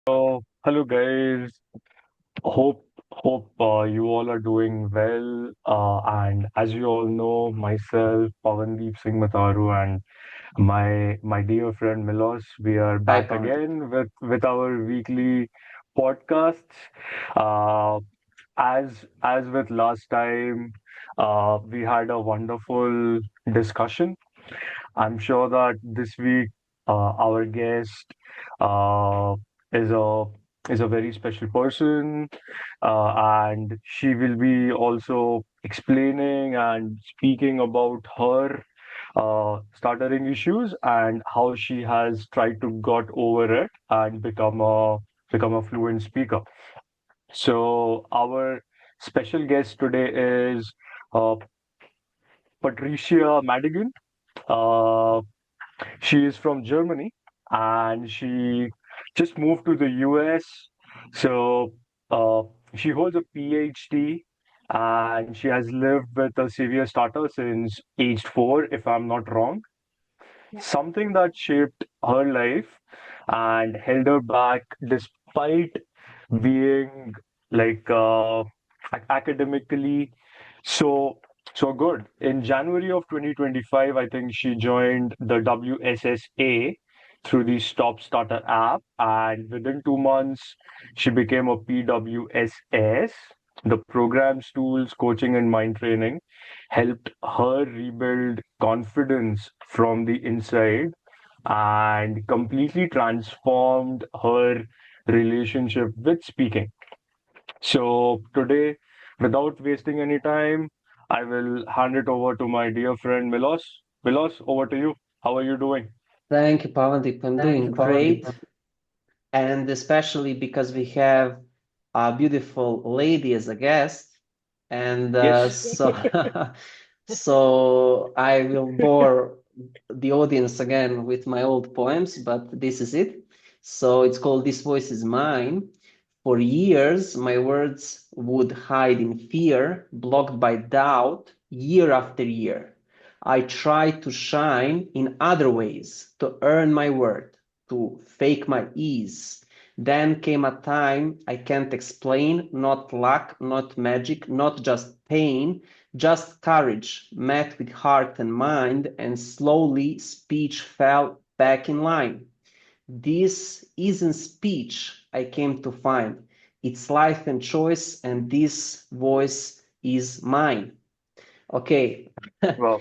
Hello guys. Hope you all are doing well. And as you all know, myself, Pavandeep Singh Mataru, and my dear friend Milos, we are Hi, back Pawan. again with our weekly podcasts. Uh, as with last time, we had a wonderful discussion. I'm sure that this week our guest uh, is a very special person, and she will be also explaining and speaking about her stuttering issues and how she has tried to got over it and become a fluent speaker. So our special guest today is uh, Patricia Madigan. Uh, She is from Germany and she just moved to the US. So uh, she holds a PhD and she has lived with a severe stutter since aged 4, if I'm not wrong. Something that shaped her life and held her back despite being like academically so so good. In January of 2025, I think she joined the WSSA through the StopStutter app, and within 2 months, she became a PWSS. The program's tools, coaching, and mind training helped her rebuild confidence from the inside and completely transformed her relationship with speaking. So today, without wasting any time, I will hand it over to my dear friend Milos. Milos, over to you. How are you doing? Thank you, Pawan. I'm doing great, and especially because we have a beautiful lady as a guest, and Yes. so I will bore the audience again with my old poems, but this is it. So it's called "This Voice Is Mine." For years, my words would hide in fear, blocked by doubt, year after year. I tried to shine in other ways, to earn my worth, to fake my ease. Then came a time I can't explain, not luck, not magic, not just pain, just courage met with heart and mind, and slowly speech fell back in line. This isn't speech, I came to find. It's life and choice, and this voice is mine. Okay. Well,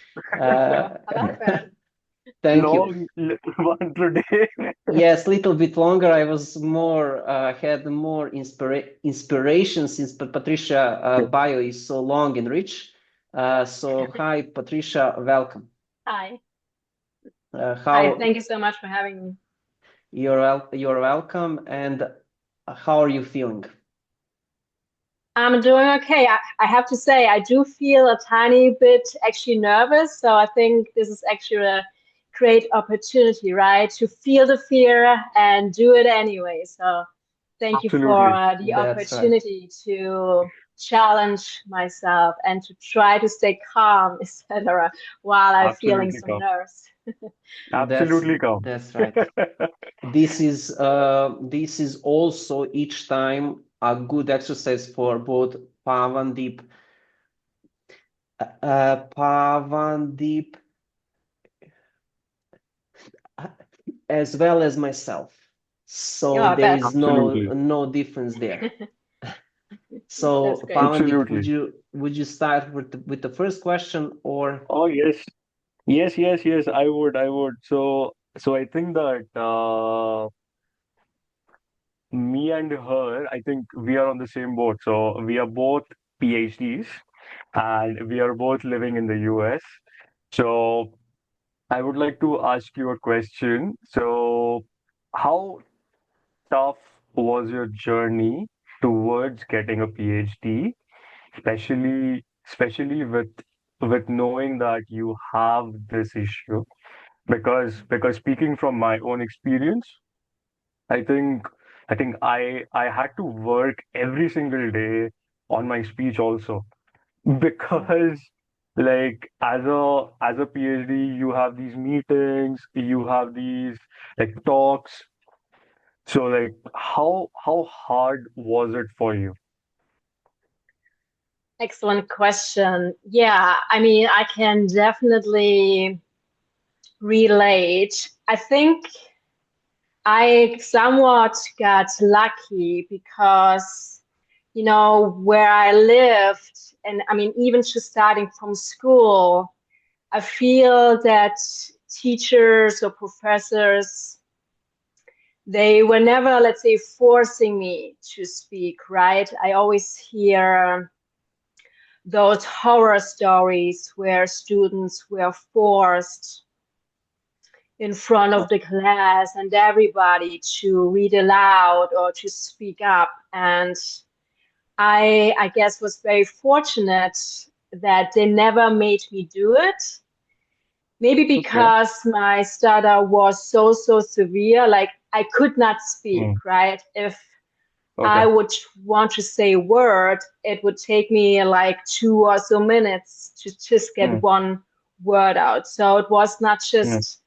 Thank you. long one today. Yes, little bit longer. I was more had more inspiration since Patricia bio is so long and rich. So hi, Patricia, welcome. Hi. Hi, How thank you so much for having me. you're welcome, and how are you feeling? I'm doing okay. I have to say, I do feel a tiny bit actually nervous. So I think this is actually a great opportunity, right? To feel the fear and do it anyway. So thank you for Absolutely. the That's right. opportunity to challenge myself and to try to stay calm, etc., while I'm feeling Absolutely some come. nerves. That's Absolutely come. that's right. This is also each time a good exercise for both Pavandeep, Pavandeep, as well as myself. So Yeah, I there bet. is Absolutely. no difference there. So That's great. Pavandeep, Absolutely. would you start with the first question or Oh, yes. Yes, yes, yes, I would, I would. So I think that me and her, I think we are on the same boat. So we are both PhDs and we are both living in the US. So I would like to ask you a question. So how tough was your journey towards getting a PhD, especially with knowing that you have this issue? Because speaking from my own experience, I think I had to work every single day on my speech also because like as a PhD you have these meetings, you have these like talks. So like how hard was it for you? Excellent question. Yeah, I mean, I can definitely relate. I think I somewhat got lucky because, where I lived, and I mean, even just starting from school, I feel that teachers or professors, they were never, let's say, forcing me to speak, right? I always hear those horror stories where students were forced in front of the class and everybody to read aloud or to speak up. And I guess was very fortunate that they never made me do it. Maybe Okay. because my stutter was so severe, like I could not speak, Mm, right? If I okay. would want to say a word, it would take me like 2 or so minutes to just get Mm, one word out. So it was not mm, just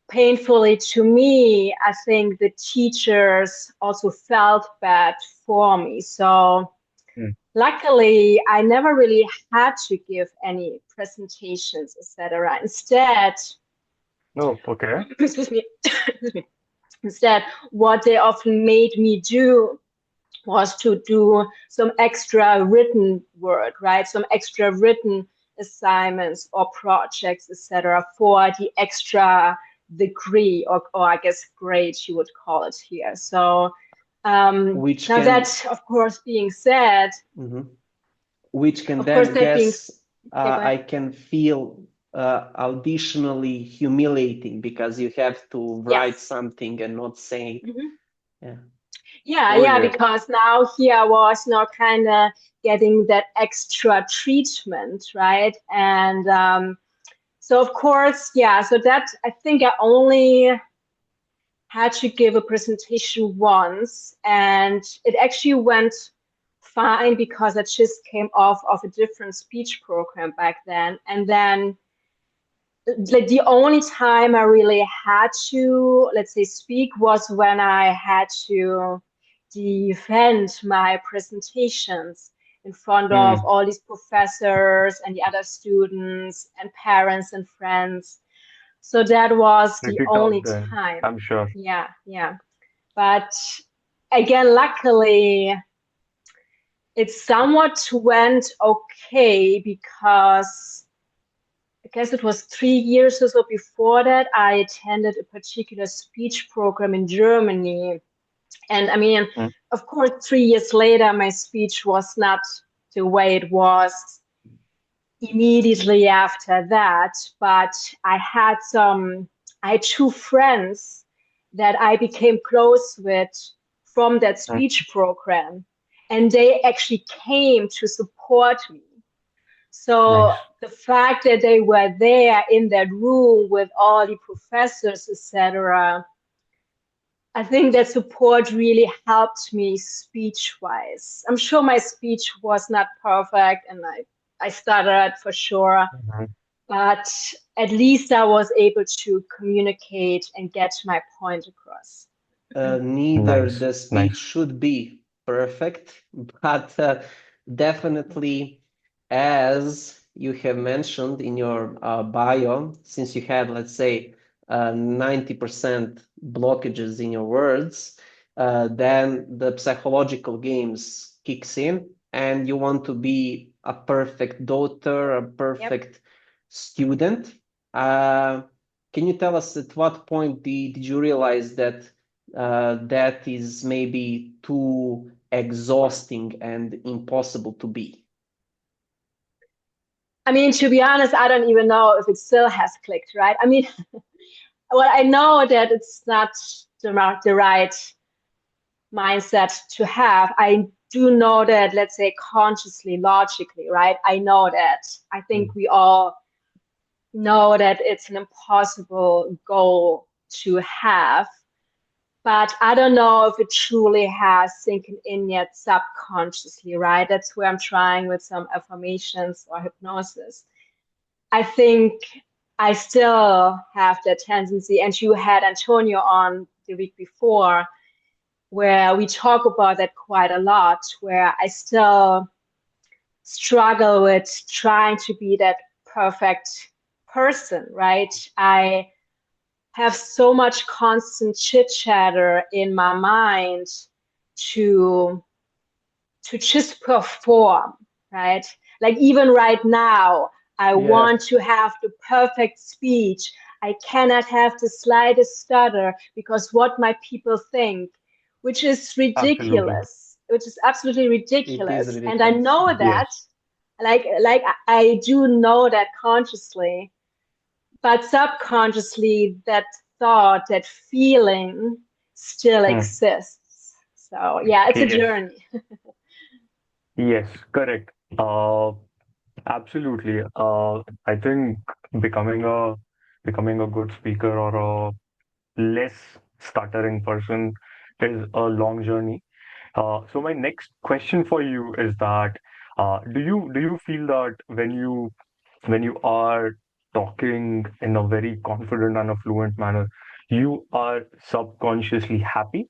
painfully to me, I think the teachers also felt bad for me. So mm. luckily, I never really had to give any presentations, etc. Instead, Oh, okay. excuse me, excuse me. Instead, what they often made me do was to do some extra written work, right? Some extra written assignments or projects, etc., for the extra degree or I guess grade you would call it here. So Which now can that, of course, being said, mhm. Which can of course, then that being, guess yeah, go ahead. I can feel additionally humiliating because you have to write Yes. something and not say it. Mhm. Yeah. Oh Yeah, yes. because now here I was now kind of getting that extra treatment, right? And so of course, yeah, so that I think I only had to give a presentation once, and it actually went fine because I just came off of a different speech program back then. And then like the only time I really had to, let's say, speak was when I had to defend my presentations in front of Mm. all these professors and the other students and parents and friends. So that was the Pretty tough only then, time. I'm sure. Yeah, yeah. But again, luckily, it somewhat went okay because I guess it was 3 years or so before that, I attended a particular speech program in Germany. And I mean, Mm. of course, 3 years later, my speech was not the way it was immediately after that, but I had two friends that I became close with from that Mm. speech program, and they actually came to support me. So Nice. the fact that they were there in that room with all the professors, etc., I think that support really helped me speech-wise. I'm sure my speech was not perfect, and I stuttered for sure, Mhm. but at least I was able to communicate and get my point across. Neither Nice. the speech Nice. should be perfect, but definitely, as you have mentioned in your bio, since you had, let's say, 90% blockages in your words, then the psychological games kicks in, and you want to be a perfect daughter, a Yep. perfect student. Uh, can you tell us at what point did you realize that that is maybe too exhausting and impossible to be? I mean, to be honest, I don't even know if it still has clicked, right? I mean, well, I know that it's not the right mindset to have. I do know that, let's say, consciously, logically, right? I know that. I think Mm. we all know that it's an impossible goal to have, but I don't know if it truly has sinking in yet subconsciously, right? That's where I'm trying with some affirmations or hypnosis. I think I still have that tendency, and you had Antonio on the week before. where we talk about that quite a lot, where I still struggle with trying to be that perfect person, right? I have so much constant chit chatter in my mind to just perform, right? Like even right now, I Yeah, want to have the perfect speech. I cannot have the slightest stutter because what my people think, which is Absolutely. ridiculous, which is absolutely it is ridiculous. And I ridiculous. know Yes, that, like I do know that consciously, but subconsciously that thought, that feeling still Hmm. exists. So yeah, it's a Yes, journey. yes, correct. Absolutely. I think becoming a becoming a good speaker or a less stuttering person is a long journey. So my next question for you is that do you feel that when you are talking in a very confident and a fluent manner, you are subconsciously happy,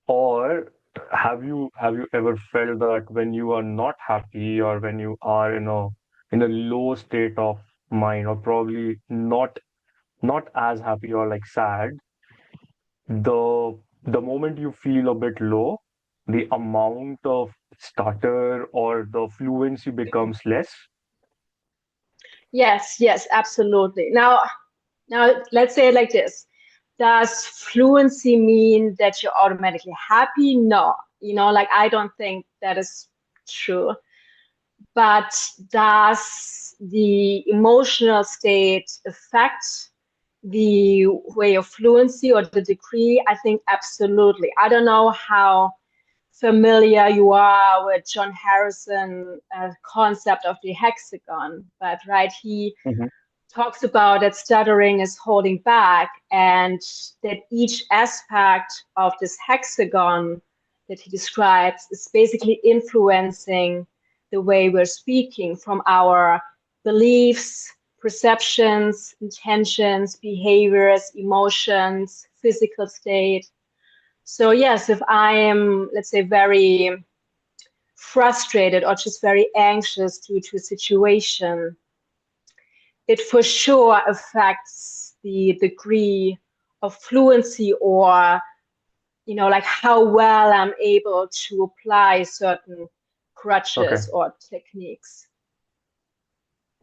or have you ever felt that when you are not happy or when you are in a low state of mind, or probably not as happy or like sad, the moment you feel a bit low, the amount of stutter or the fluency becomes less? Yes, yes, absolutely. Now let's say it like this. Does fluency mean that you're automatically happy? No. Like I don't think that is true. But does the emotional state affect the way of fluency or the degree? I think absolutely. I don't know how familiar you are with John Harrison concept of the hexagon, but right, he Hmm. talks about that stuttering is holding back and that each aspect of this hexagon that he describes is basically influencing the way we're speaking, from our beliefs, perceptions, intentions, behaviors, emotions, physical state. So yes, if I am, let's say, very frustrated or just very anxious due to a situation, it for sure affects the degree of fluency, or like how well I'm able to apply certain Okay, crutches or techniques.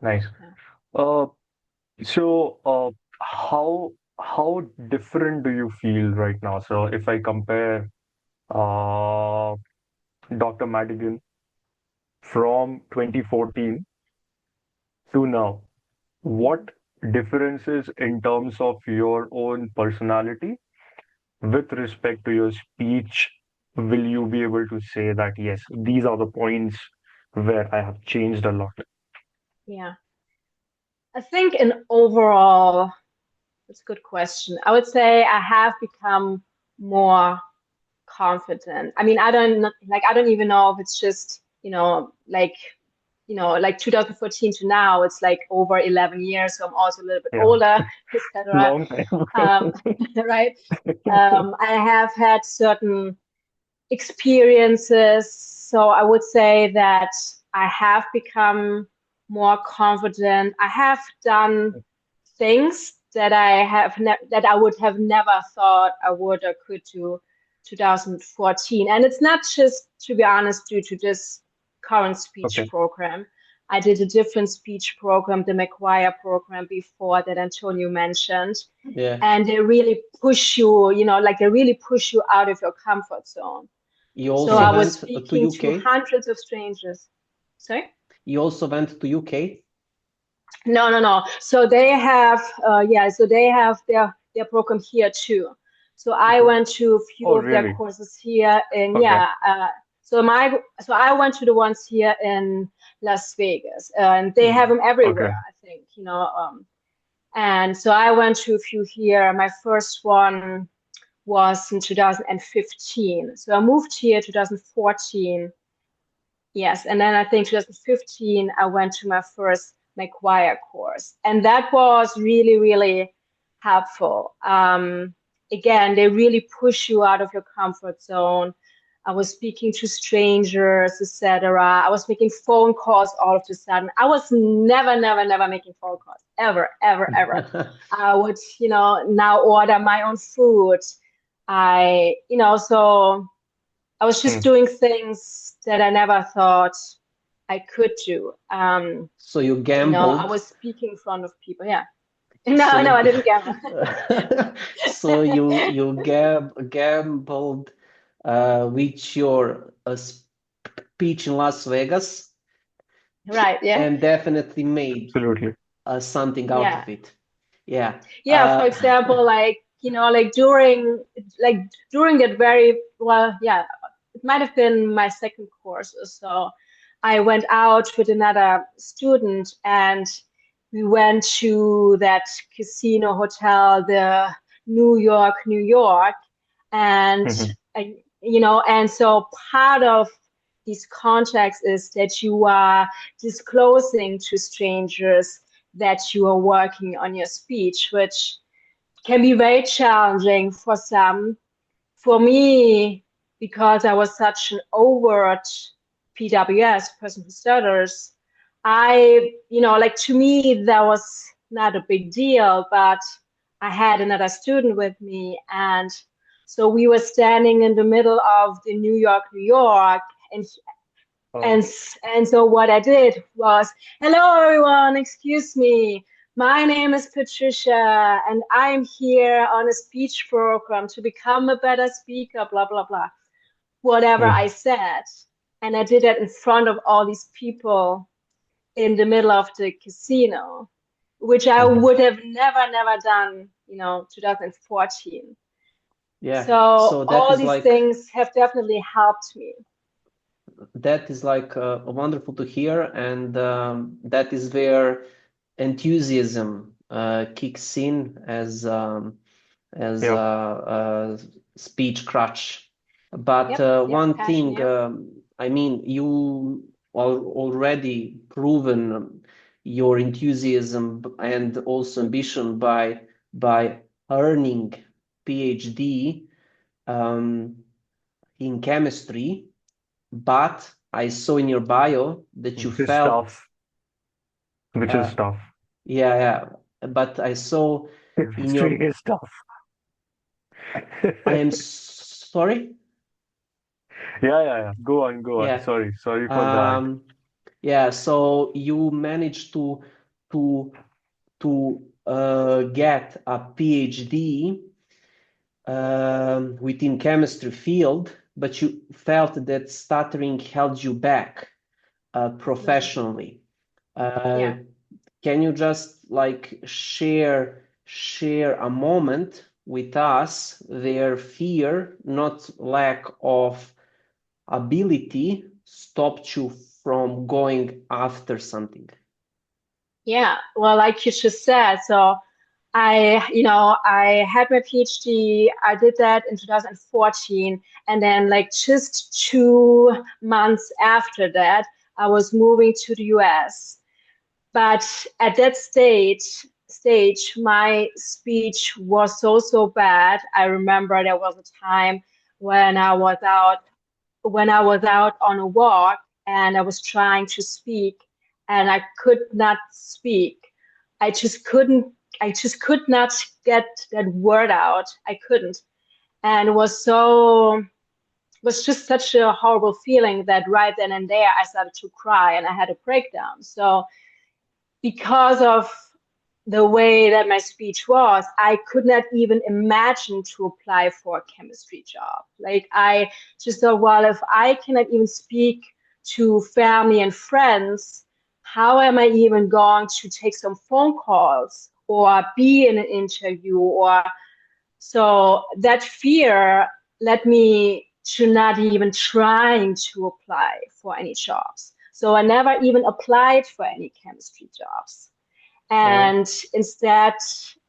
nice. Yeah. Uh, so how different do you feel right now? So if I compare uh Dr. Madigan from 2014 to now, what differences in terms of your own personality with respect to your speech will you be able to say that, yes, these are the points where I have changed a lot? Yeah. I think in overall, that's a good question. I would say I have become more confident. I mean, I don't even know if it's just, like 2014 to now, it's like over 11 years. So I'm also a little bit Yeah, older, etc. long time. Um, right. I have had certain experiences. So I would say that I have become more confident. I have done things that that I would have never thought I would or could do 2014. And it's not just, to be honest, due to this current speech Okay, program. I did a different speech program, the McGuire program before that Antonio mentioned. Yeah. And they really push you, like they really push you out of your comfort zone. You So also I okay, was went to speaking to UK. hundreds of strangers. Sorry? You also went to UK. No, no, no. So they have, so they have their program here too. So I Okay. went to a few oh of their really? courses here, and Okay, so I went to the ones here in Las Vegas, and they have them okay, everywhere, I think, and so I went to a few here. My first one was in 2015. So I moved here 2014. Yes, and then I think 2015 I went to my first McGuire course, and that was really, really helpful. again, they really push you out of your comfort zone. I was speaking to strangers, etc. I was making phone calls all of a sudden. I was never making phone calls, ever. I would, now order my own food. So I was just Hmm. doing things that I never thought I could do. So you I gambled. was speaking in front of people. Yeah. So No, you, I didn't gamble. so you gambled with your speech in Las Vegas, Right. Yeah. and definitely made Absolutely. something out Yeah. of it. Yeah. Yeah. For example, like during that very well, yeah, it might have been my second course or so. I went out with another student and we went to that casino hotel, the New York, and Hmm. and so part of these contacts is that you are disclosing to strangers that you are working on your speech, which can be very challenging for some. For me, because I was such an overt PWS, person who stutters, like to me, that was not a big deal, but I had another student with me. And so we were standing in the middle of the New York, and Oh. and and so what I did was, hello everyone, excuse me. My name is Patricia, and I'm here on a speech program to become a better speaker, blah blah blah. Whatever Hmm. I said, and I did it in front of all these people in the middle of the casino, which I Hmm. would have never done, 2014. Yeah. So So all these things have definitely helped me. that is like wonderful to hear, and that is where enthusiasm kicks in as Yep. a speech crutch. But Yep, yep, one passion, thing, yep. I mean, you already proven your enthusiasm and also ambition by earning PhD um, in chemistry. But I saw in your bio that you Which is felt, tough. Which uh, is tough. yeah, yeah. But I saw in Chemistry your, is tough. I am sorry. Yeah. Go on, go on. Yeah. Sorry for that. Um, yeah, so you managed to get a PhD within chemistry field, but you felt that stuttering held you back Mm, professionally. Uh, yeah. can you just like share a moment with us their fear, not lack of ability, stopped you from going after something? Yeah. Well, like you just said, so I had my PhD. I did that in 2014, and then like just 2 months after that, I was moving to the US. But at that stage, my speech was so bad. I remember there was a time when I was out on a walk and I was trying to speak and I could not speak. I just couldn't I just could not get that word out. I couldn't. And it was just such a horrible feeling that right then and there I started to cry and I had a breakdown. So because of the way that my speech was, I could not even imagine to apply for a chemistry job. Like I just thought, well, if I cannot even speak to family and friends, how am I even going to take some phone calls or be in an interview? Or so that fear led me to not even trying to apply for any jobs. So I never even applied for any chemistry jobs. Oh, And instead,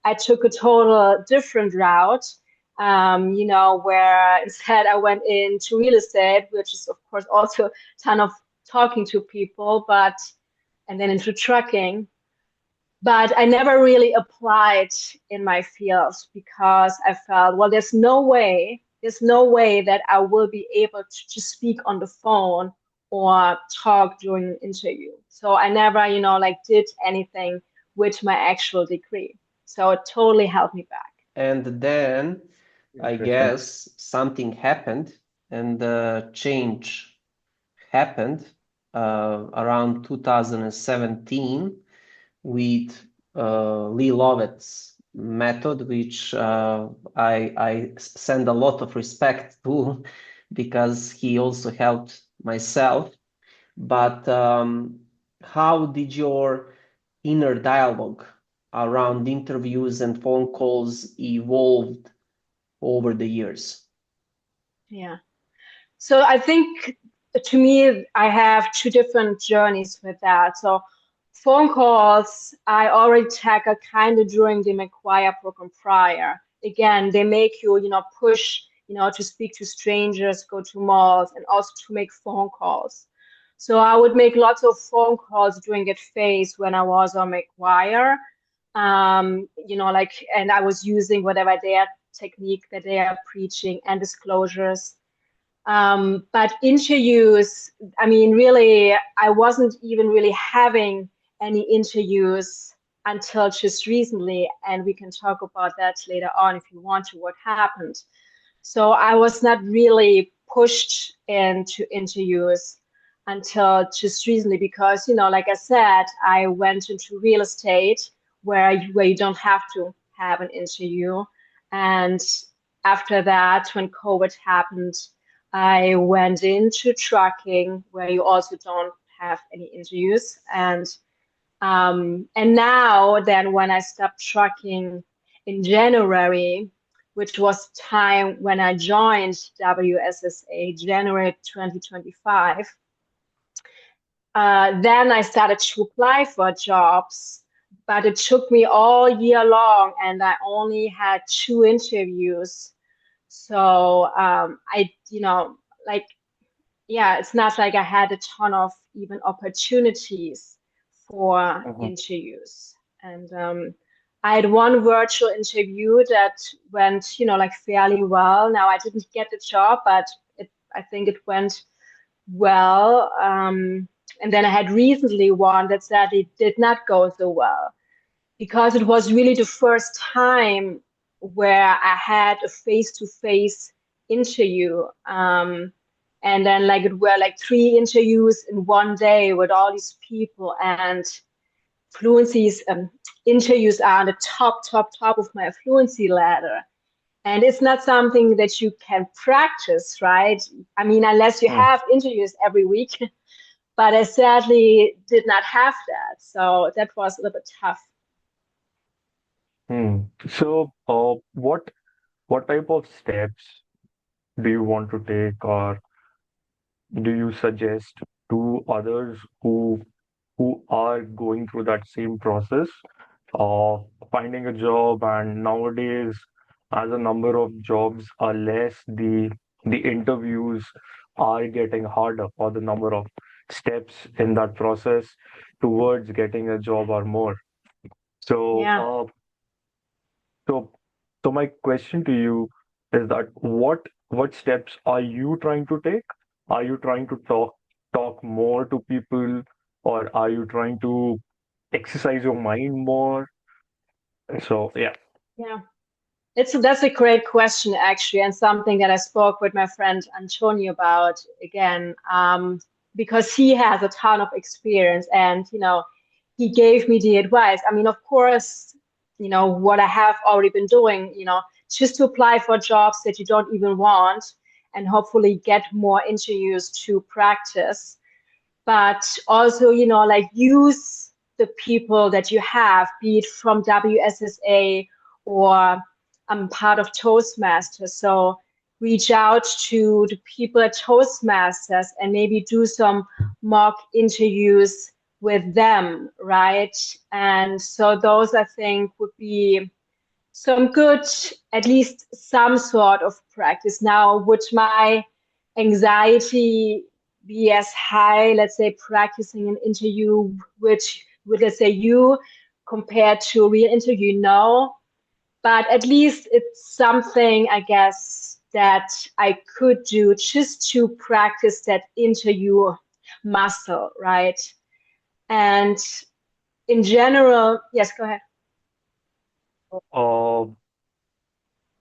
I took a total different route, where instead I went into real estate, which is, of course, also a ton of talking to people, and then into trucking. but I never really applied in my field because I felt, well, there's no way that I will be able to speak on the phone or talk during an interview. So I never, like did anything with my actual degree. So it totally held me back. And then I Interesting. guess something happened and the change happened around 2017 with Lee Lovett's method, which I send a lot of respect to because he also helped myself. But how did your inner dialogue around interviews and phone calls evolved over the years? Yeah. So I think to me, I have two different journeys with that. So phone calls, I already tackle kind of during the McGuire program prior. Again, they make you, push, to speak to strangers, go to malls, and also to make phone calls. So I would make lots of phone calls during that phase when I was on McGuire. And I was using whatever their technique that they are preaching and disclosures. But interviews, I mean, really, I wasn't even really having any interviews until just recently, and we can talk about that later on if you want to, what happened. So I was not really pushed into interviews until just recently because, like I said, I went into real estate where you don't have to have an interview. And after that, when COVID happened, I went into trucking where you also don't have any interviews. And now then when I stopped trucking in January, which was time when I joined WSSA, January 2025, then I started to apply for jobs, but it took me all year long and I only had 2 interviews. So like, yeah, it's not like I had a ton of even opportunities for Mhm. interviews. And I had one virtual interview that went, like fairly well. Now I didn't get the job, but I think it went well. And then I had recently one that sadly did not go so well because it was really the first time where I had a face-to-face interview. And then like it were like 3 interviews in one day with all these people, and fluencies interviews are on the top of my fluency ladder. And it's not something that you can practice, right? I mean, unless you Hmm. have interviews every week, but I sadly did not have that. So that was a little bit tough. Hmm. So, what type of steps do you want to take, or do you suggest to others who are going through that same process of finding a job? And nowadays, as a number of jobs are less, the interviews are getting harder, or the number of steps in that process towards getting a job are more. So, Yeah. so, so my question to you is that what steps are you trying to take? Are you trying to talk more to people, or are you trying to exercise your mind more? So yeah. Yeah. That's a great question actually, and something that I spoke with my friend Antonio about again, because he has a ton of experience, and he gave me the advice. I mean, of course, what I have already been doing, just to apply for jobs that you don't even want, and hopefully get more interviews to practice, but also, like use the people that you have, be it from WSSA or I'm part of Toastmasters. So reach out to the people at Toastmasters and maybe do some mock interviews with them, right? And so those I think would be some good, at least some sort of practice. Now, would my anxiety be as high, let's say, practicing an interview with let's say you? compared to a real interview, no. But at least it's something, I guess, that I could do just to practice that interview muscle, right? And in general, yes, go ahead. Uh,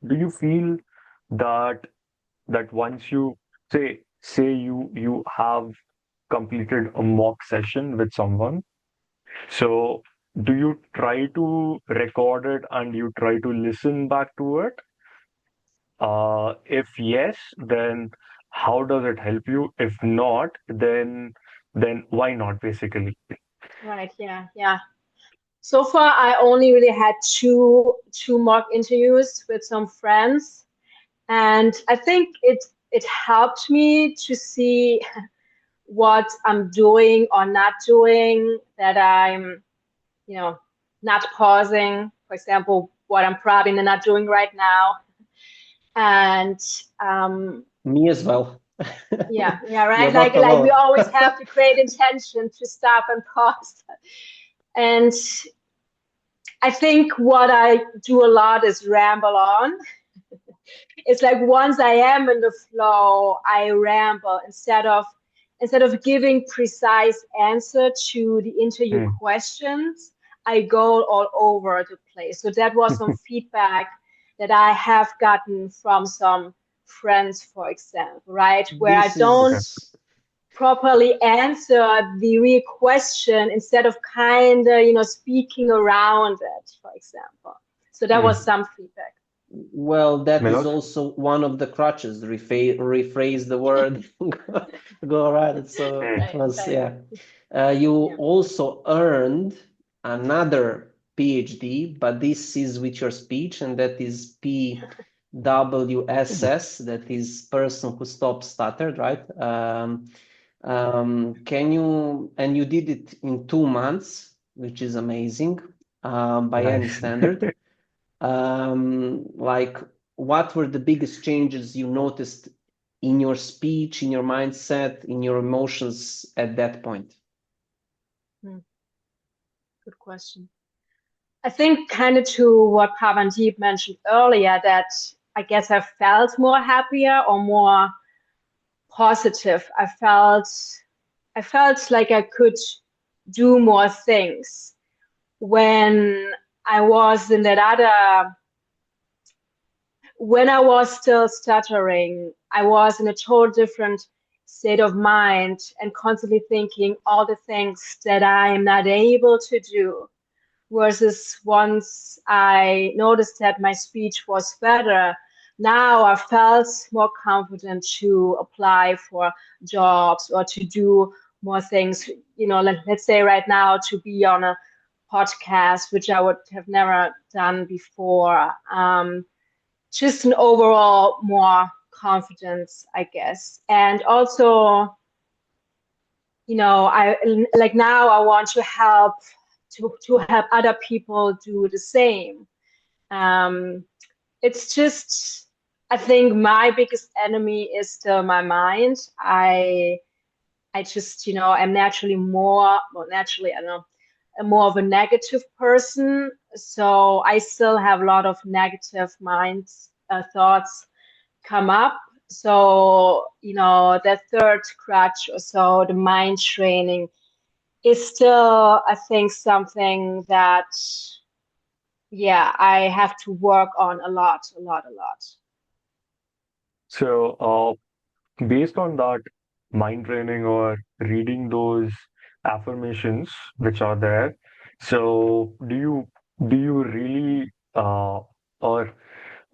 do you feel that once you say you have completed a mock session with someone, so do you try to record it and you try to listen back to it? If yes, then how does it help you? If not, then why not, basically? Right, yeah, yeah. So far, I only really had two mock interviews with some friends, and I think it helped me to see what I'm doing or not doing, that I'm, not pausing, for example, what I'm probably not doing right now. And Me as well. yeah, right. You're Like not we alone. always have to create intention to stop and pause. And I think what I do a lot is ramble on. It's like once I am in the flow, I ramble instead of giving precise answer to the interview Hmm. questions, I go all over the place. So that was some feedback that I have gotten from some friends, for example, right? Where I This Okay. don't is properly answer the real question instead of kind of, speaking around it, for example. So that was Hmm. some feedback. Well, that is Milos? also one of the crutches. Rephrase the word, go around. So Hmm. it Right, was, right. yeah. You Yeah. also earned another PhD, but this is with your speech, and that is PWSS, that is person who stops stuttered, right? And you did it in 2 months, which is amazing, by any Nice. standard. Like, what were the biggest changes you noticed in your speech, in your mindset, in your emotions at that point? Good question. I think kind of to what Pavandeep mentioned earlier, that I guess I felt more happier or more positive. I felt like I could do more things when I was in that other when I was still stuttering. I was in a total different state of mind and constantly thinking all the things that I am not able to do. Versus once I noticed that my speech was better, now I felt more confident to apply for jobs or to do more things. Let's say right now to be on a podcast, which I would have never done before. Just an overall more confidence, I guess. And also, I like now I want to help to help other people do the same. Um, it's just, I think my biggest enemy is still my mind. I just, I'm naturally naturally, I don't know, more of a negative person. So I still have a lot of negative minds, thoughts come up. So, the third crutch or so, the mind training, is still, I think, something that, yeah, I have to work on a lot, a lot, a lot. So, based on that mind training or reading those affirmations which are there, so do you really or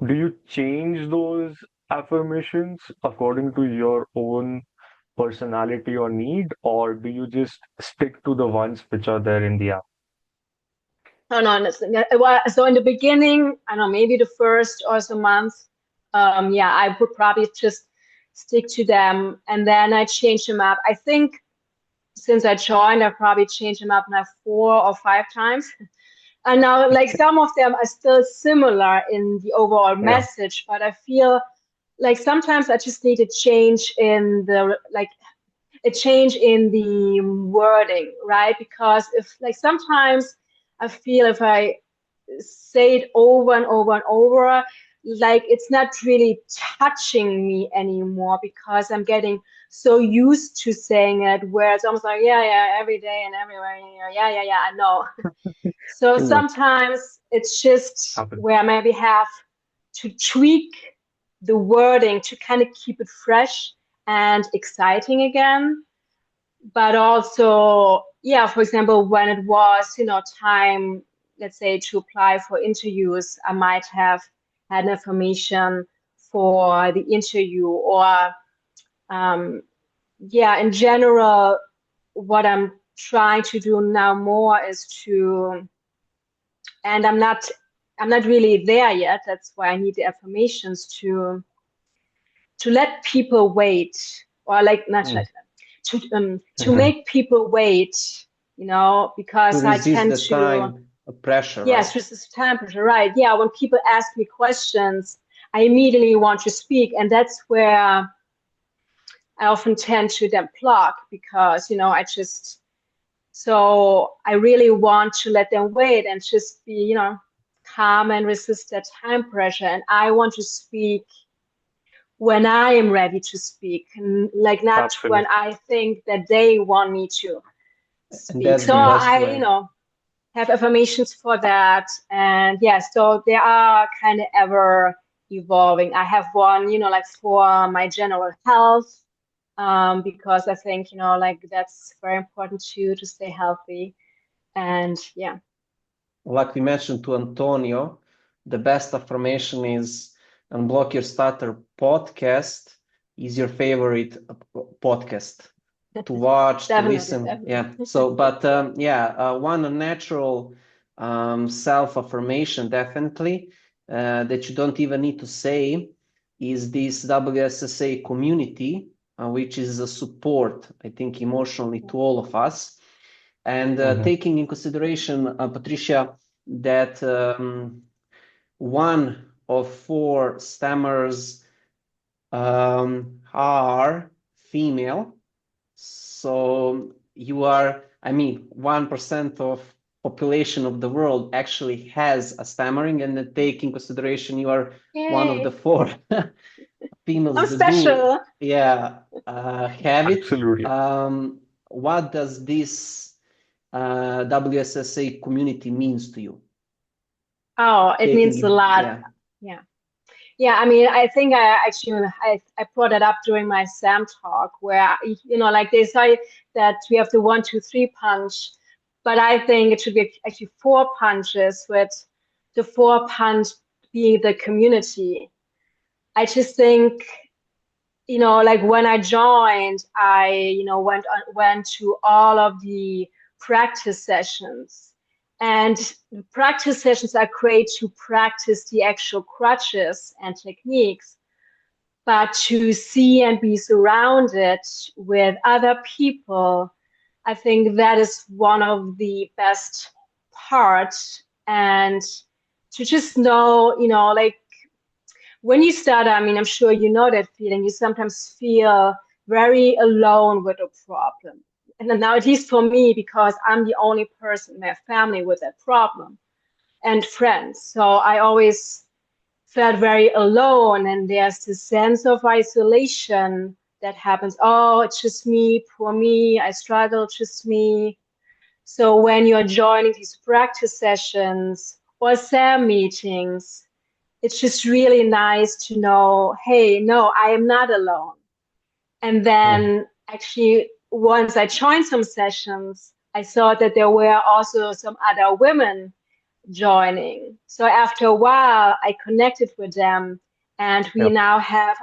do you change those affirmations according to your own personality or need, or do you just stick to the ones which are there in the app? Oh, no, so in the beginning, I don't know, maybe the first or so month, yeah, I would probably just stick to them and then I change them up. I think since I joined, I've probably changed them up now 4 or 5 times. And now, like, some of them are still similar in the overall Yeah. message, but I feel like sometimes I just need a change in the wording, right? Because if, like, sometimes I feel if I say it over and over and over, like it's not really touching me anymore because I'm getting so used to saying it, where it's almost like, yeah, yeah, every day and everywhere, yeah, yeah, yeah, I know. So True. sometimes it's just Happen. where I maybe have to tweak the wording to kind of keep it fresh and exciting again. But also, yeah, for example, when it was, time, let's say, to apply for interviews, I might have had an information for the interview, or yeah, in general, what I'm trying to do now more is to, and I'm not really there yet. That's why I need the affirmations to let people wait, or like not Mm. let to make people wait, To because I resist tend the to, time pressure, right? yes, resist temperature, right? Yeah, when people ask me questions, I immediately want to speak, and that's where I often tend to then block, because so I really want to let them wait and just be, calm and resist that time pressure. And I want to speak when I am ready to speak, like not when Absolutely. I think that they want me to And speak. that's So the Mm. best I, way. have affirmations for that. And yeah, so they are kind of ever evolving. I have one, like for my general health, because I think, like that's very important too, to stay healthy. And yeah. Like we mentioned to Antonio, the best affirmation is Unblock Your Stutter podcast is your favorite podcast to watch, to Definitely, listen. definitely. Yeah. So, but one natural self-affirmation, definitely, that you don't even need to say is this WSSA community, which is a support, I think, emotionally to all of us. And Mhm. taking in consideration, Patricia, that one of four stammers are female. So you are, I mean, 1% of population of the world actually has a stammering, and then take in consideration you are one of the Yay. four females I'm that do, special. yeah, have it. Absolutely. What does this WSSA community means to you? Oh, it Taking means it, a lot. yeah, Yeah. Yeah, I mean, I think I brought it up during my SAM talk, where, like they say that we have the 1, 2, 3 punch, but I think it should be actually four punches, with the four punch being the community. I just think, like when I joined, I, went to all of the practice sessions. And the practice sessions are great to practice the actual crutches and techniques, but to see and be surrounded with other people, I think that is one of the best parts. And to just know, like when you start, I mean, I'm sure you know that feeling. You sometimes feel very alone with a problem. And then now, at least for me, because I'm the only person in my family with that problem, and friends. So I always felt very alone. And there's this sense of isolation that happens. Oh, it's just me, poor me, I struggle, just me. So when you're joining these practice sessions or SAM meetings, it's just really nice to know, hey, no, I am not alone. And Mm. then actually, once I joined some sessions, I saw that there were also some other women joining. So after a while, I connected with them, and we Yep. now have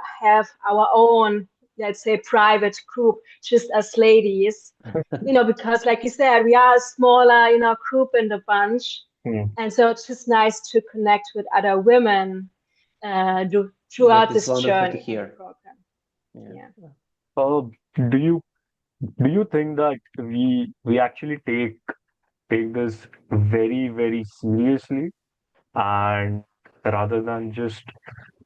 our own, let's say, private group, just as ladies. Because like you said, we are a smaller, group in the bunch, Mm. and so it's just nice to connect with other women that throughout is this wonderful to journey in the hear. program. Yeah. Yeah. Uh, do you do you think that we actually take this very, very seriously, and rather than just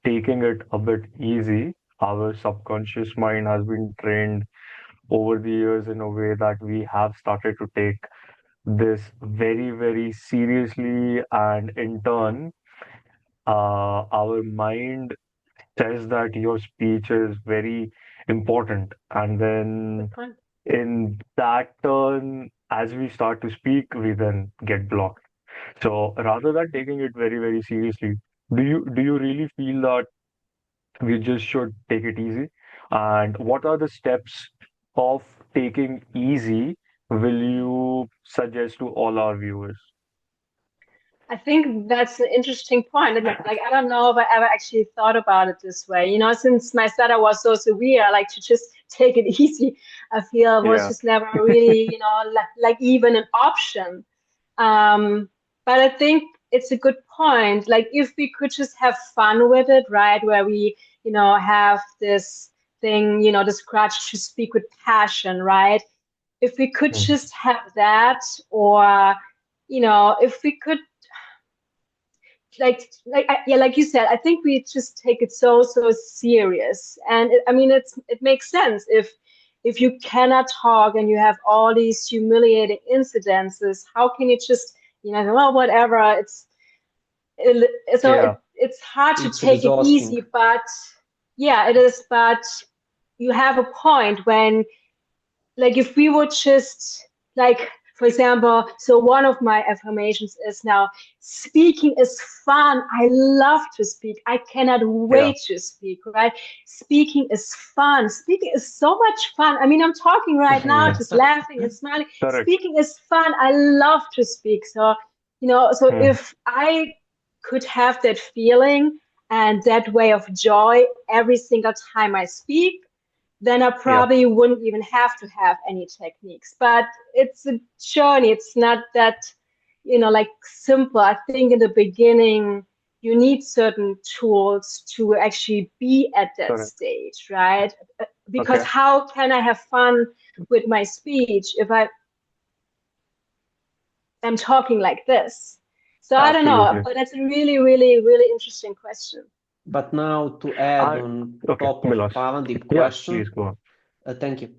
taking it a bit easy, our subconscious mind has been trained over the years in a way that we have started to take this very, very seriously, and in turn, our mind says that your speech is very important, and then Good point. in that turn, as we start to speak, we then get blocked. So rather than taking it very, very seriously, do you really feel that we just should take it easy? And what are the steps of taking easy will you suggest to all our viewers? I think that's an interesting point. And like, I don't know if I ever actually thought about it this way. Since my stutter was so severe, like to just take it easy, I feel was Yeah, just never really, like even an option. Um, but I think it's a good point. Like if we could just have fun with it, right? Where we, have this thing, this crutch to speak with passion, right? If we could mm, just have that, or, if we could yeah, like you said, I think we just take it so serious, and I mean it makes sense if you cannot talk and you have all these humiliating incidences. How can you just well, whatever, yeah, it's hard to It's take it exhausting. easy, but yeah, it is. But you have a point when, like, if we would just, like, for example, so one of my affirmations is now, speaking is fun. I love to speak. I cannot yeah. wait to speak, right? Speaking is fun. Speaking is so much fun. I mean, I'm talking right now, just laughing and smiling. Correct. Speaking is fun. I love to speak. So, so Mm, if I could have that feeling and that way of joy every single time I speak, then I yeah, probably wouldn't even have to have any techniques. But it's a journey. It's not that, like simple. I think in the beginning, you need certain tools to actually be at that correct. stage, right? Because Okay, how can I have fun with my speech if I am talking like this? So I don't know, absolutely. but that's a really, really, really interesting question. But now to add I on Okay, top of Milos. Pavan's Yeah, please question, go on. thank you.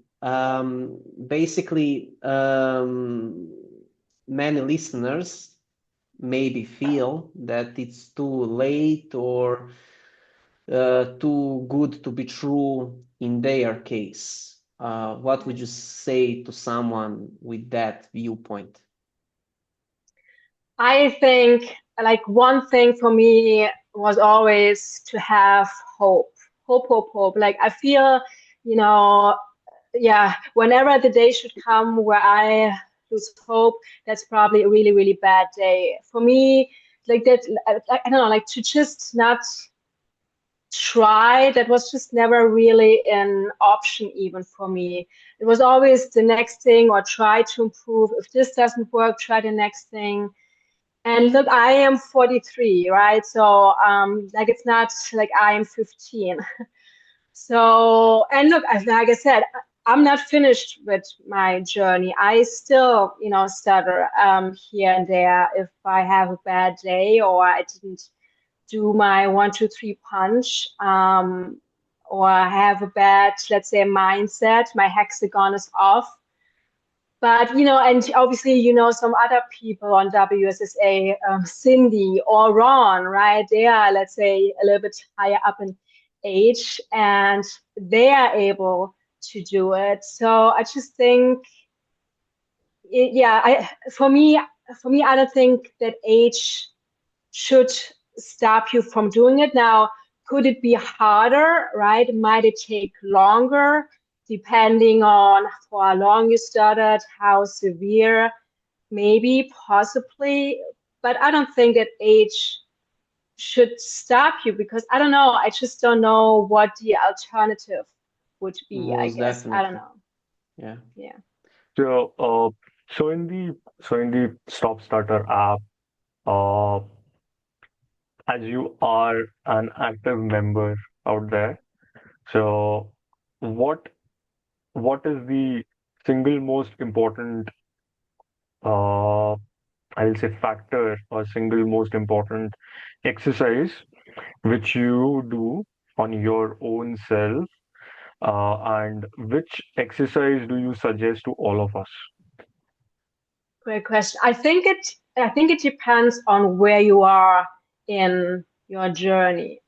Basically, many listeners maybe feel that it's too late or too good to be true in their case. What would you say to someone with that viewpoint? I think, like, one thing for me was always to have hope. Hope, hope, hope. Like I feel, you know, yeah, whenever the day should come where I lose hope, that's probably a really, really bad day. For me, like that, like, I don't know, like to just not try, that was just never really an option even for me. It was always the next thing, or try to improve. If this doesn't work, try the next thing. And look, I am 43, right? So, like, it's not like I am 15. So, and look, like I said, I'm not finished with my journey. I still, stutter here and there if I have a bad day, or I didn't do my 1, 2, 3 punch, or have a bad, let's say, mindset. My hexagon is off. But, and obviously, some other people on WSSA, Cindy or Ron, right? They are, let's say, a little bit higher up in age, and they are able to do it. So I just think, yeah, for me, I don't think that age should stop you from doing it. Now, could it be harder, right? Might it take longer, depending on for how long you started, how severe, maybe, possibly. But I don't think that age should stop you, because I don't know. I just don't know what the alternative would be, I Most guess. I don't definitely. know. Yeah. Yeah. So, so in the Stop Stutter app, uh, as you are an active member out there, so what what is the single most important, I'll say, factor, or single most important exercise which you do on your own self, and which exercise do you suggest to all of us? Great question. I think it depends on where you are in your journey.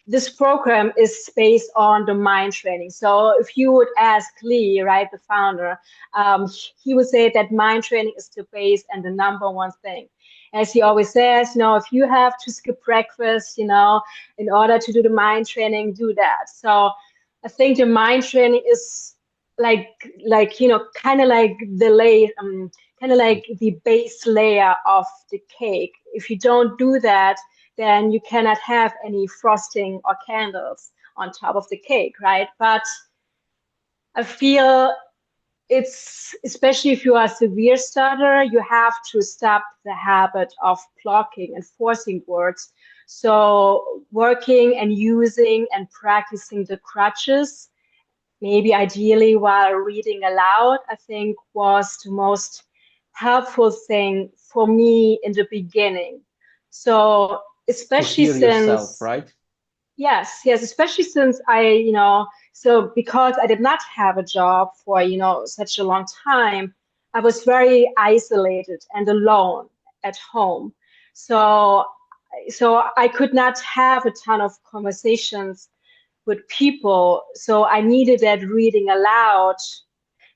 This program is based on the mind training. So if you would ask Lee, right, the founder, he would say that mind training is the base and the number one thing. As he always says, if you have to skip breakfast, in order to do the mind training, do that. So I think the mind training is like kind of like the layer, kind of like the base layer of the cake. If you don't do that, then you cannot have any frosting or candles on top of the cake, right? But I feel it's, especially if you are a severe stutterer, you have to stop the habit of blocking and forcing words. So working and using and practicing the crutches, maybe ideally while reading aloud, I think was the most helpful thing for me in the beginning. So To especially hear yourself, since, right? yes, especially since so because I did not have a job for, such a long time, I was very isolated and alone at home. So, so I could not have a ton of conversations with people. So I needed that reading aloud,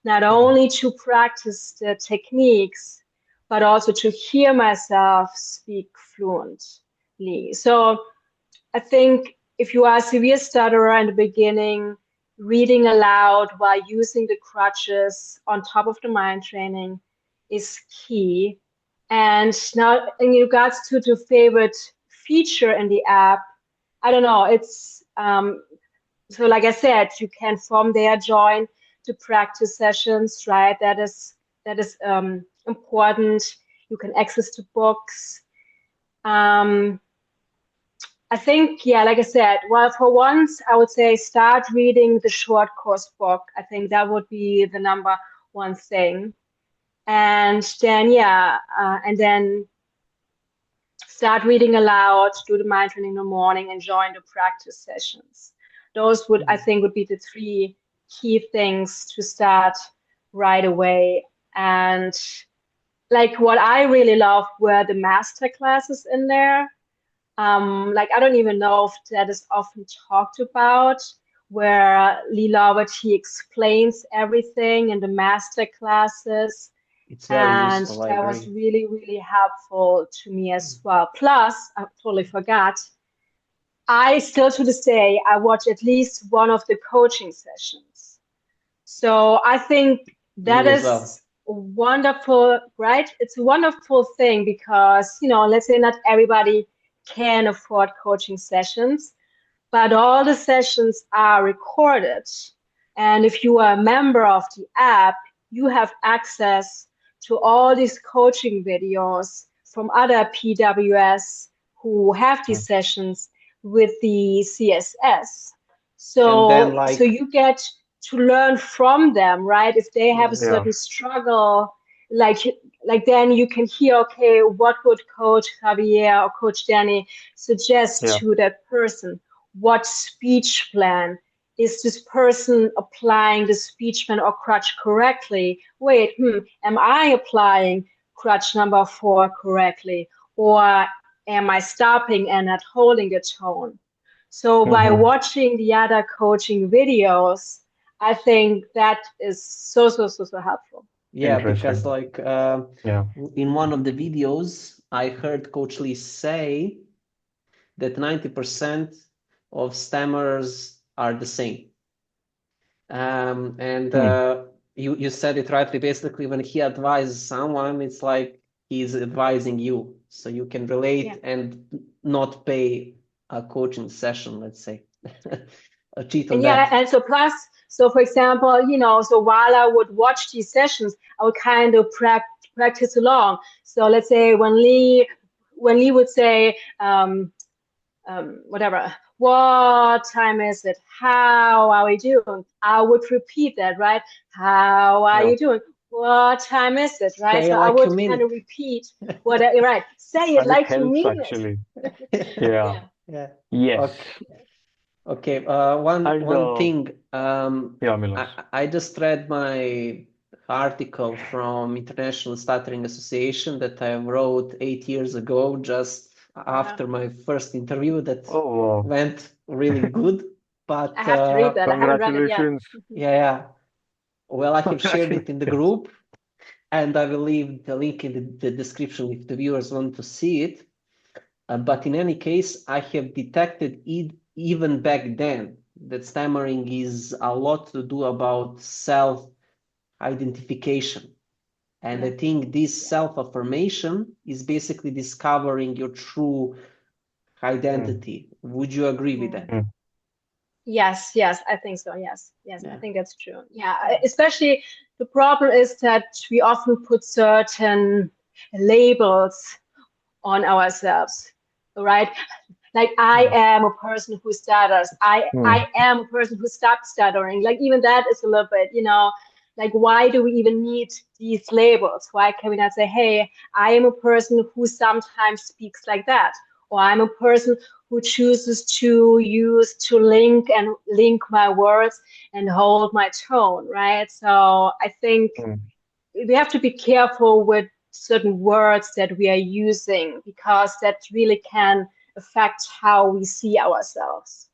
not only to practice the techniques, but also to hear myself speak fluently. So I think if you are a severe stutterer in the beginning, reading aloud while using the crutches on top of the mind training is key. And now, in regards to the favorite feature in the app, I don't know. It's so, like I said, you can from there join the practice sessions, right? That is important. You can access the books. Um, I think, yeah, like I said, well, for once, I would say start reading the short course book. I think that would be the number one thing. And then, and then start reading aloud, do the mind training in the morning, and join the practice sessions. Those would, I think, would be the three key things to start right away. And like what I really loved were the master classes in there. Like I don't even know if that is often talked about, where Lee Lovett, he explains everything in the master classes, It's very and useful, I that was agree. really, really helpful to me as well. Plus, I totally forgot, I still to this day, I watch at least one of the coaching sessions. So I think that Me as well. is wonderful, right? It's a wonderful thing because, let's say not everybody can afford coaching sessions, but all the sessions are recorded. And if you are a member of the app, you have access to all these coaching videos from other PWS who have these sessions with the CSS. And then So like, you get to learn from them, right? If they have a yeah, Yeah. certain struggle, like then you can hear, okay, what would Coach Javier or Coach Danny suggest Yeah. to that person? What speech plan? Is this person applying the speech plan or crutch correctly? Wait, am I applying crutch number 4 correctly? Or am I stopping and not holding the tone? So by Mm-hmm. watching the other coaching videos, I think that is so, so, so, so helpful. yeah, because Interesting. like Yeah. in one of the videos, I heard Coach Lee say that 90% of stammers are the same. And Hmm. you said it rightly. Basically, when he advises someone, it's like he's advising you, so you can Yeah. relate and not pay a coaching session, let's say. A cheat on And yeah, that. and so plus, so for example, so while I would watch these sessions, I would kind of practice along. So let's say when Lee would say, whatever, what time is it? How are we doing? I would repeat that, right? How are Yeah. you doing? What time is it? Right? Say So I like would a kind of minute. repeat right? Say it And it like you helps mean it. actually. Yeah. Yeah. Yeah. Yes. Okay. Okay. One And one thing. yeah, Milos. I just read my article from International Stuttering Association that I wrote 8 years ago, just Yeah, after my first interview that Oh, went really good. But I have to read that. I haven't read it yet. congratulations. yeah, yeah. Well, I have shared it in the Congratulations. group, and I will leave the link in the description if the viewers want to see it. But in any case, I have detected it even back then that stammering is a lot to do about self-identification. And I Mm, think this yeah. self-affirmation is basically discovering your true Mm, identity. Would you agree with Mm. that? mm, Yes, yes, I think so. Yes, yes, I Yeah. think that's true. Yeah, especially the problem is that we often put certain labels on ourselves, right? Like I mm, am a person who stutters. I mm, am a person who stopped stuttering. Like even that is a little bit, like why do we even need these labels? Why can we not say, hey, I am a person who sometimes speaks like that, or I'm a person who chooses to use to link my words and hold my tone, right? So I think mm. we have to be careful with certain words that we are using because that really can affect how we see ourselves.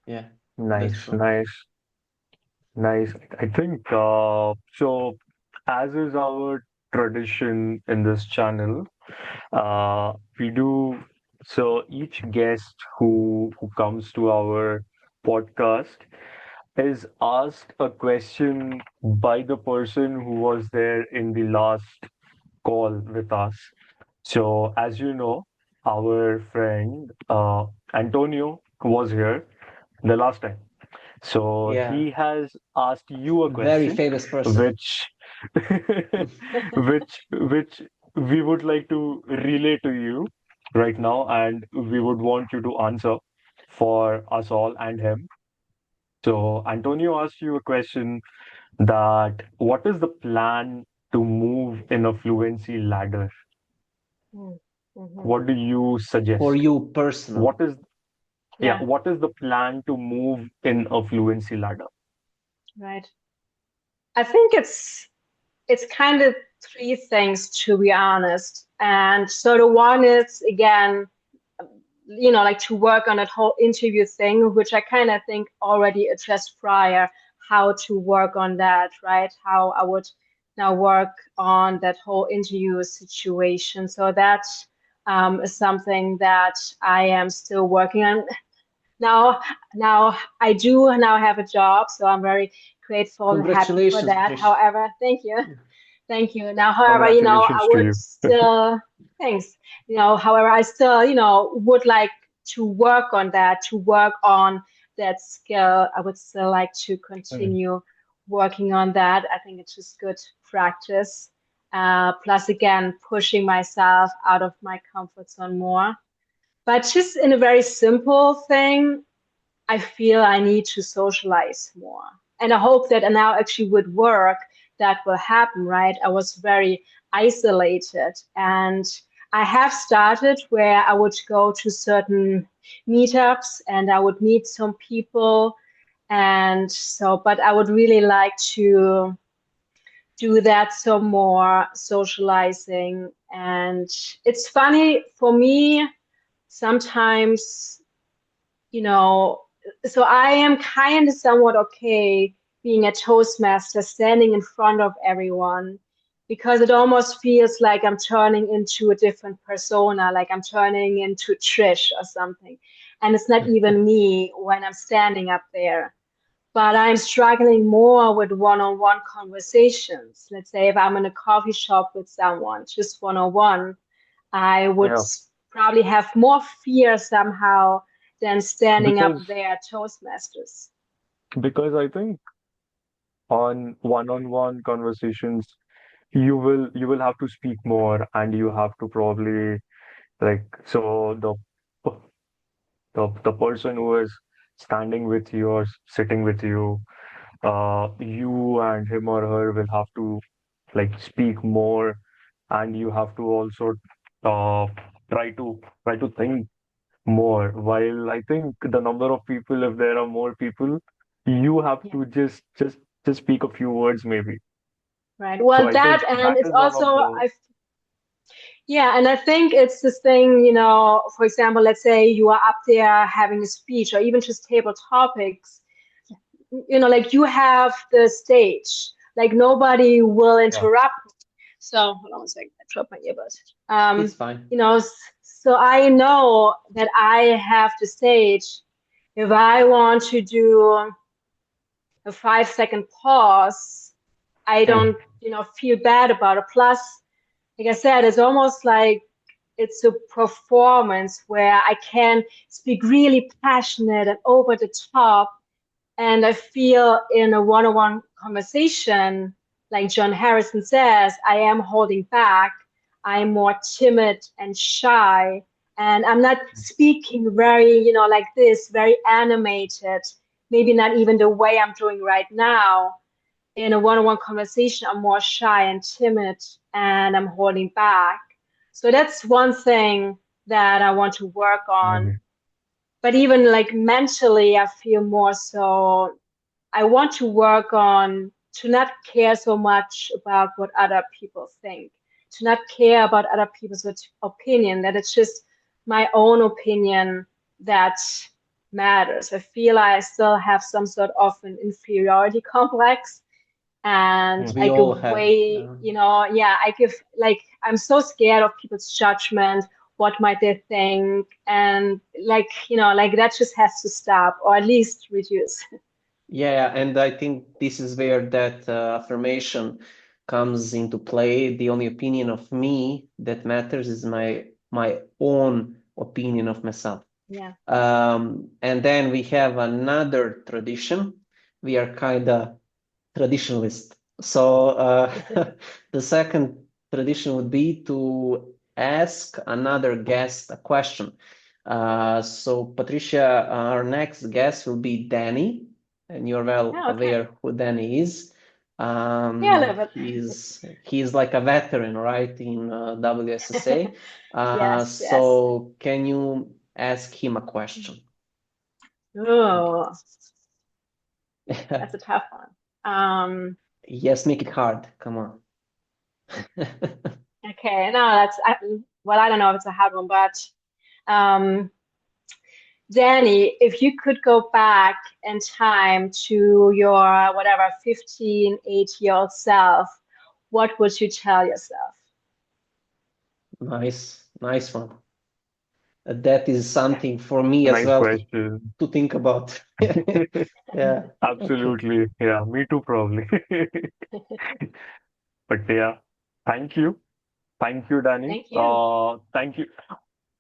Yeah, that's Nice, true. nice, nice. I think so. As is our tradition in this channel, we do so. Each guest who comes to our podcast is asked a question by the person who was there in the last call with us. So, as you know, our friend Antonio was here the last time. So Yeah, he has asked you a very question, famous person. which which we would like to relay to you right now, and we would want you to answer for us all and him. So Antonio asked you a question that what is the plan to move in a fluency ladder? Mm, mhm. What do you For suggest? you personal. What is Yeah, what is the plan to move in a fluency ladder? right. I think it's kind of three things to be honest. And so the one is again, like to work on that whole interview thing, which I kind of think already addressed prior, how to work on that, right? How I would now work on that whole interview situation. So that is something that I am still working on. Now, now I do now have a job, so I'm very grateful and happy for Congratulations, that. Patricia. However, thank you. Thank you. Now, however, I Congratulations to would you. still, thanks. However, I still, would like to work on that, to work on that skill. I would still like to Mm, continue working on that. I think it's just good practice. Plus, again, pushing myself out of my comfort zone more. But just in a very simple thing, I feel I need to socialize more. And I hope that now actually with work that will happen, right? I was very isolated and I have started where I would go to certain meetups and I would meet some people. And so, but I would really like to do that some more socializing. And it's funny for me, sometimes you know, so I am kind of somewhat okay being a Toastmaster, standing in front of everyone, because it almost feels like I'm turning into a different persona, like I'm turning into Trish or something. And it's not even me when I'm standing up there. But I'm struggling more with one-on-one conversations. Let's say if I'm in a coffee shop with someone, just one-on-one, I would yeah, probably have more fear somehow than standing up because there at Toastmasters. I think on one-on-one conversations, you will have to speak more, and you have to probably like so the person who is standing with you or sitting with you, you and him or her will have to like speak more, and you have to also uh, try to think more. While I think the number of people, if there are more people, you have Yeah. to just speak a few words maybe. Right. So Well, I that think and that it's is one also of the yeah, and I think it's this thing, for example, let's say you are up there having a speech or even just table topics, like you have the stage, like nobody will yeah. interrupt. So hold on a second, I dropped my earbuds. It's fine. So I know that I have the stage. If I want to do a 5 second pause, I Hmm. don't, feel bad about it. Plus, like I said, it's almost like it's a performance where I can speak really passionate and over the top. And I feel in a one-on-one conversation, like John Harrison says, I am holding back. I'm more timid and shy. And I'm not speaking very, like this, very animated, maybe not even the way I'm doing right now. In a one-on-one conversation, I'm more shy and timid and I'm holding back. So that's one thing that I want to work on. Maybe. But even like mentally, I feel more so I want to work on to not care so much about what other people think, to not care about other people's opinion, that it's just my own opinion that matters. I feel I still have some sort of an inferiority complex and Hmm. I We give all have. way, yeah, I give like I'm so scared of people's judgment. What might they think? And like, like that just has to stop or at least reduce. Yeah, and I think this is where that affirmation comes into play. The only opinion of me that matters is my own opinion of myself. Yeah. And then we have another tradition. We are kind of traditionalist. So the second tradition would be to ask another guest a question. So Patricia, our next guest will be Danny, and you're well Yeah, okay. aware who Danny is. Yeah, a little bit. He's like a veteran, right, in WSSA. Yes, yes. So can you ask him a question? Oh, that's a tough one. Yes, make it hard. Come on. Okay, no, well, I don't know if it's a hard one, but um, Danny, if you could go back in time to your whatever 15, 8-year-old self, what would you tell yourself? Nice one. That is something for me as Nice well question. to think about. Yeah. Okay. Absolutely. Yeah, me too, probably. But yeah, thank you. Thank you, Danny. Thank you. Thank you.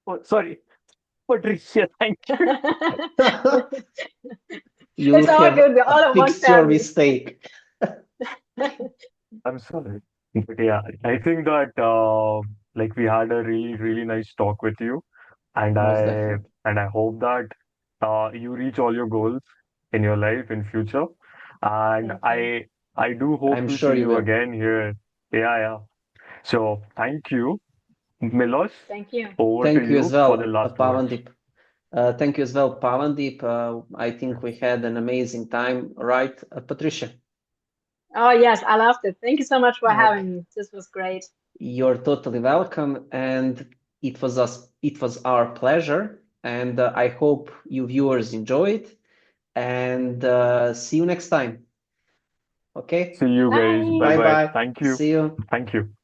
Oh, sorry, Patricia, thank you. You It's all have good. We're all in one fixed your family. mistake. I'm sorry. But yeah, I think that like we had a really, really nice talk with you, and Most I definitely. and I hope that you reach all your goals in your life in future. And Thank you. I do hope I'm to sure see you you will. again here. Yeah, yeah. So thank you, Milos. Thank you. Over to Thank you as you for the well, last words. Pavandeep. Thank you as well, Pavandeep. I think we had an amazing time, right, Patricia? Oh, yes, I loved it. Thank you so much for Okay. having me. This was great. You're totally welcome, and it was our pleasure, and I hope you viewers enjoyed, and see you next time. Okay, See you guys. Bye Bye. bye. bye. Thank you. See you. Thank you.